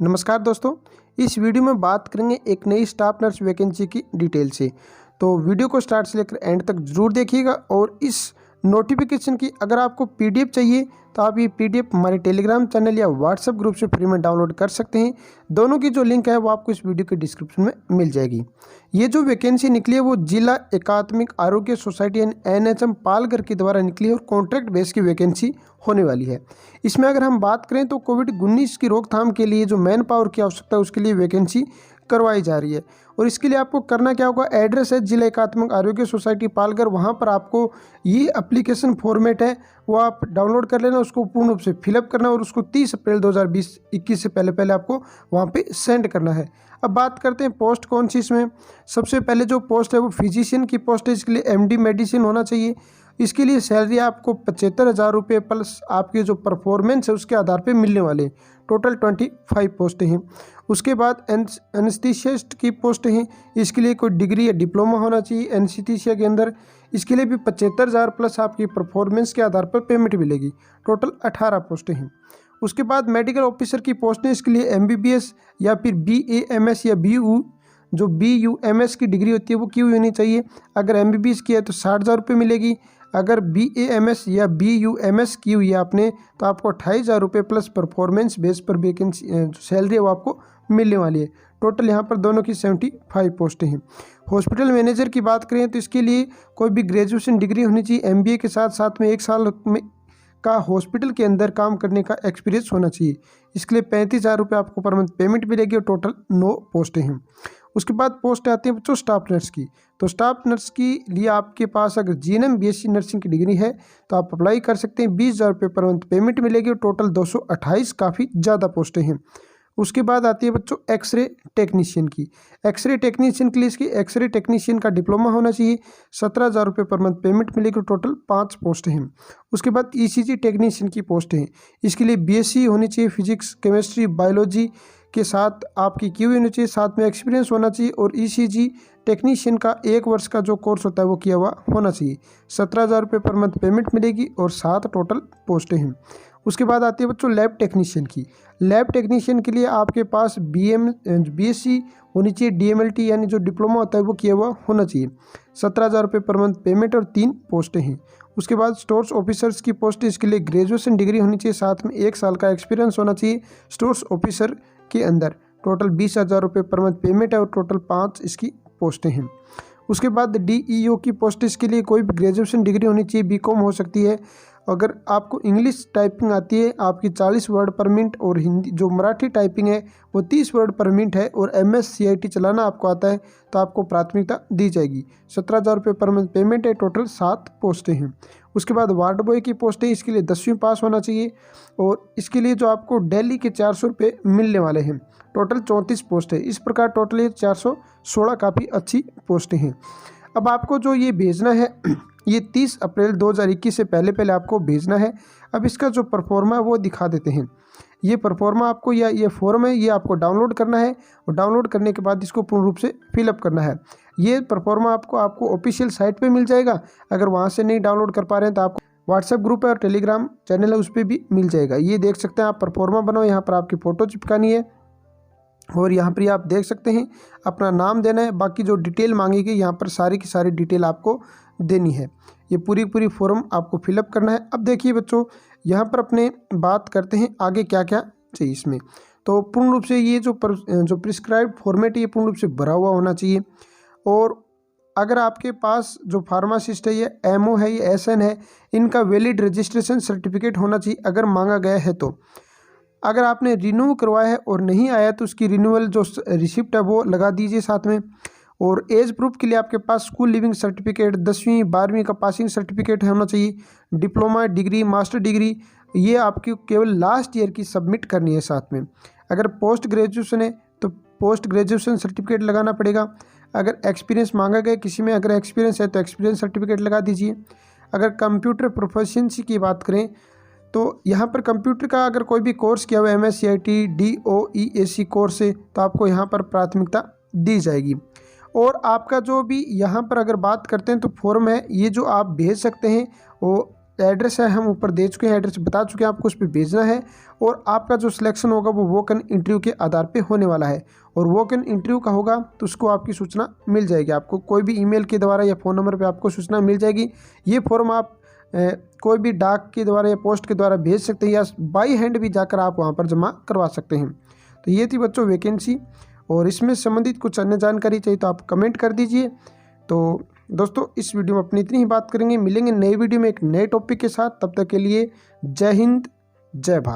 नमस्कार दोस्तों, इस वीडियो में बात करेंगे एक नई स्टाफ नर्स वैकेंसी की डिटेल से। तो वीडियो को स्टार्ट से लेकर एंड तक जरूर देखिएगा। और इस नोटिफिकेशन की अगर आपको पीडीएफ चाहिए तो आप ये पीडीएफ हमारे टेलीग्राम चैनल या व्हाट्सएप ग्रुप से फ्री में डाउनलोड कर सकते हैं। दोनों की जो लिंक है वो आपको इस वीडियो के डिस्क्रिप्शन में मिल जाएगी। ये जो वैकेंसी निकली है वो जिला एकात्मिक आरोग्य सोसाइटी NHM पालघर के द्वारा निकली है और कॉन्ट्रैक्ट बेस की वैकेंसी होने वाली है। इसमें अगर हम बात करें तो कोविड-19 की रोकथाम के लिए जो मैन पावर की आवश्यकता है उसके लिए वैकेंसी करवाई जा रही है। और इसके लिए आपको करना क्या होगा, एड्रेस है जिला एकात्मिक आरोग्य सोसाइटी पालघर, वहाँ पर आपको ये एप्लीकेशन फॉर्मेट है वो आप डाउनलोड कर लेना, उसको पूर्ण रूप से फिलअप करना और उसको 30 अप्रैल 2021 से पहले आपको वहाँ पे सेंड करना है। अब बात करते हैं पोस्ट कौन सी इसमें। सबसे पहले जो पोस्ट है वो फिजिशियन की पोस्ट है। इसके लिए MD मेडिसिन होना चाहिए। इसके लिए सैलरी आपको 75,000 रुपये प्लस आपके जो परफॉर्मेंस है उसके आधार पे मिलने वाले। टोटल 25 पोस्टें हैं। उसके बाद एनेस्थीसिस्ट की पोस्ट हैं। इसके लिए कोई डिग्री या डिप्लोमा होना चाहिए एनेस्थीसिया के अंदर। इसके लिए भी 75,000 प्लस आपकी परफॉर्मेंस के आधार पर पेमेंट मिलेगी। टोटल 18 पोस्टें हैं। उसके बाद मेडिकल ऑफिसर की पोस्टें। इसके लिए MBBS या फिर BAMS या BU जो BUMS की डिग्री होती है वो की हुई होनी चाहिए। अगर MBBS की है तो 60,000 रुपये मिलेगी। अगर BAMS या BUMS की हुई है आपने तो आपको 28,000 रुपये प्लस परफॉर्मेंस बेस पर वैकेंसी जो सैलरी है वो आपको मिलने वाली है। टोटल यहाँ पर दोनों की 75 पोस्टें हैं। हॉस्पिटल मैनेजर की बात करें तो इसके लिए कोई भी ग्रेजुएशन डिग्री होनी चाहिए। MBA के साथ साथ में 1 साल में का हॉस्पिटल के अंदर काम करने का एक्सपीरियंस होना चाहिए। इसके लिए 35,000 रुपये आपको पर मंथ पेमेंट मिलेगी और टोटल 9 पोस्टें हैं। उसके बाद पोस्ट आती है बच्चों स्टाफ नर्स की। तो स्टाफ नर्स के लिए आपके पास अगर GNM BSc नर्सिंग की डिग्री है तो आप अप्लाई कर सकते हैं। 20,000 रुपये पर मंथ पेमेंट मिलेगी और टोटल 228 काफ़ी ज़्यादा पोस्टें हैं। उसके बाद आती है बच्चों एक्सरे टेक्नीशियन की। एक्सरे टेक्नीशियन के लिए इसकी एक्सरे टेक्नीशियन का डिप्लोमा होना चाहिए। 17,000 रुपये पर मंथ पेमेंट मिलेगी। टोटल 5 पोस्ट हैं। उसके बाद ECG टेक्नीशियन की पोस्ट हैं। इसके लिए BSc होनी चाहिए फिजिक्स केमिस्ट्री बायोलॉजी के साथ आपकी की हुई होनी चाहिए, साथ में एक्सपीरियंस होना चाहिए। और ECG टेक्नीशियन का 1 वर्ष का जो कोर्स होता है वो किया हुआ होना चाहिए। 17,000 रुपये पर मंथ पेमेंट मिलेगी और 7 टोटल पोस्टें हैं। उसके बाद आती है बच्चों लैब टेक्नीशियन की। लैब टेक्नीशियन के लिए आपके पास BSc होनी चाहिए। DMLT यानी जो डिप्लोमा होता है वो किया हुआ होना चाहिए। 17,000 रुपये पर मंथ पेमेंट और 3 पोस्टें हैं। उसके बाद स्टोर्स ऑफिसर्स की पोस्ट। इसके लिए ग्रेजुएशन डिग्री होनी चाहिए, साथ में 1 साल का एक्सपीरियंस होना चाहिए स्टोर्स ऑफिसर के अंदर। टोटल 20,000 रुपये पर मंथ पेमेंट है और टोटल 5 इसकी पोस्टें हैं। उसके बाद DEO की पोस्ट। इसके लिए कोई भी ग्रेजुएशन डिग्री होनी चाहिए, BCom हो सकती है। अगर आपको इंग्लिश टाइपिंग आती है आपकी 40 वर्ड पर मिनट और हिंदी जो मराठी टाइपिंग है वो 30 वर्ड पर मिनट है और MS CIT चलाना आपको आता है तो आपको प्राथमिकता दी जाएगी। 17,000 रुपये पर मंथ पेमेंट है। टोटल 7 पोस्टें हैं। उसके बाद वार्ड बॉय की पोस्टें। इसके लिए 10वीं पास होना चाहिए और इसके लिए जो आपको डेली के 400 रुपये मिलने वाले हैं। टोटल 34 पोस्ट है। इस प्रकार टोटल ये 416 काफ़ी अच्छी पोस्टें हैं। अब आपको जो ये भेजना है ये 30 अप्रैल 2021 से पहले आपको भेजना है। अब इसका जो परफॉर्मा है वो दिखा देते हैं। ये परफॉर्मा आपको या ये फॉर्म है ये आपको डाउनलोड करना है और डाउनलोड करने के बाद इसको पूर्ण रूप से फिलअप करना है। ये परफॉर्मा आपको ऑफिशियल साइट पे मिल जाएगा। अगर वहाँ से नहीं डाउनलोड कर पा रहे हैं तो आपको व्हाट्सएप ग्रुप है और टेलीग्राम चैनल है उस पर भी मिल जाएगा। ये देख सकते हैं आप परफॉर्मा बनाओ, यहाँ पर आपकी फ़ोटो चिपकानी है और यहाँ पर आप देख सकते हैं अपना नाम देना है। बाकी जो डिटेल मांगी गई यहाँ पर सारी की सारी डिटेल आपको देनी है। ये पूरी फॉर्म आपको फिलअप करना है। अब देखिए बच्चों यहाँ पर अपने बात करते हैं आगे क्या क्या चाहिए इसमें। तो पूर्ण रूप से ये जो प्रिस्क्राइब्ड फॉर्मेट ये पूर्ण रूप से भरा हुआ होना चाहिए। और अगर आपके पास जो फार्मासिस्ट है ये MO है ये SN है, इनका वैलिड रजिस्ट्रेशन सर्टिफिकेट होना चाहिए अगर मांगा गया है तो। अगर आपने रिन्यू करवाया है और नहीं आया तो उसकी रिन्यूअल जो रिसिप्ट है वो लगा दीजिए साथ में। और एज प्रूफ के लिए आपके पास स्कूल लिविंग सर्टिफिकेट 10वीं 12वीं का पासिंग सर्टिफिकेट होना चाहिए। डिप्लोमा डिग्री मास्टर डिग्री ये आपकी केवल लास्ट ईयर की सबमिट करनी है साथ में। अगर पोस्ट ग्रेजुएशन है तो पोस्ट ग्रेजुएशन सर्टिफिकेट लगाना पड़ेगा। अगर एक्सपीरियंस मांगा गया किसी में अगर एक्सपीरियंस है तो एक्सपीरियंस सर्टिफिकेट लगा दीजिए। अगर कंप्यूटर प्रोफिशिएंसी की बात करें तो यहाँ पर कंप्यूटर का अगर कोई भी कोर्स किया हुआ MS CIT DOEAC कोर्स है तो आपको यहाँ पर प्राथमिकता दी जाएगी। और आपका जो भी यहाँ पर अगर बात करते हैं तो फॉर्म है ये जो आप भेज सकते हैं वो एड्रेस है हम ऊपर दे चुके हैं, एड्रेस बता चुके हैं आपको, उस पर भेजना है। और आपका जो सिलेक्शन होगा वो वॉक इन इंटरव्यू के आधार पे होने वाला है, और वॉक इन इंटरव्यू का होगा तो उसको आपकी सूचना मिल जाएगी। आपको कोई भी ईमेल के द्वारा या फ़ोन नंबर पे आपको सूचना मिल जाएगी। ये फॉर्म आप कोई भी डाक के द्वारा या पोस्ट के द्वारा भेज सकते हैं, या बाई हैंड भी जाकर आप वहाँ पर जमा करवा सकते हैं। तो ये थी बच्चों वैकेंसी, और इसमें संबंधित कुछ अन्य जानकारी चाहिए तो आप कमेंट कर दीजिए। तो दोस्तों इस वीडियो में अपनी इतनी ही बात करेंगे, मिलेंगे नई वीडियो में एक नए टॉपिक के साथ। तब तक के लिए जय हिंद, जय भारत।